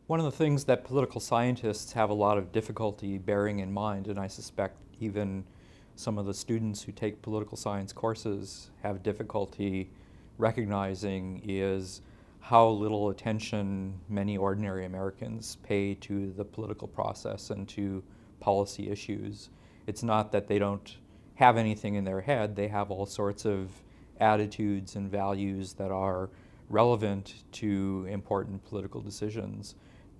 One of the things that political scientists have a lot of difficulty bearing in mind, and I suspect even some of the students who take political science courses have difficulty recognizing, is how little attention many ordinary Americans pay to the political process and to policy issues. It's not that they don't have anything in their head, they have all sorts of attitudes and values that are relevant to important political decisions.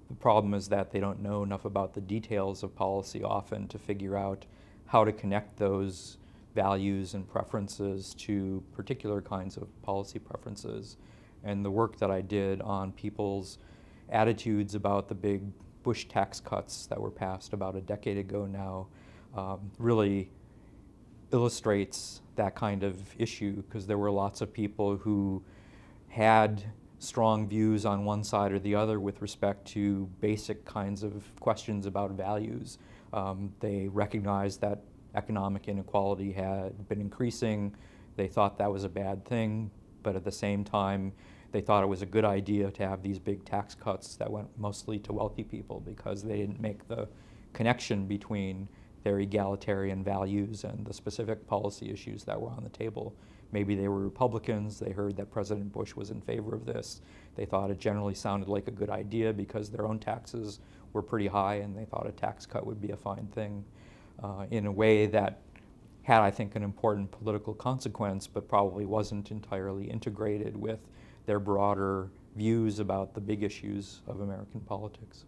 The problem is that they don't know enough about the details of policy often to figure out how to connect those values and preferences to particular kinds of policy preferences. And the work that I did on people's attitudes about the big Bush tax cuts that were passed about a decade ago now really illustrates that kind of issue, because there were lots of people who had strong views on one side or the other with respect to basic kinds of questions about values. They recognized that economic inequality had been increasing. They thought that was a bad thing, but at the same time, they thought it was a good idea to have these big tax cuts that went mostly to wealthy people, because they didn't make the connection between their egalitarian values and the specific policy issues that were on the table. Maybe they were Republicans, they heard that President Bush was in favor of this. They thought it generally sounded like a good idea because their own taxes were pretty high, and they thought a tax cut would be a fine thing in a way that had, I think, an important political consequence, but probably wasn't entirely integrated with their broader views about the big issues of American politics.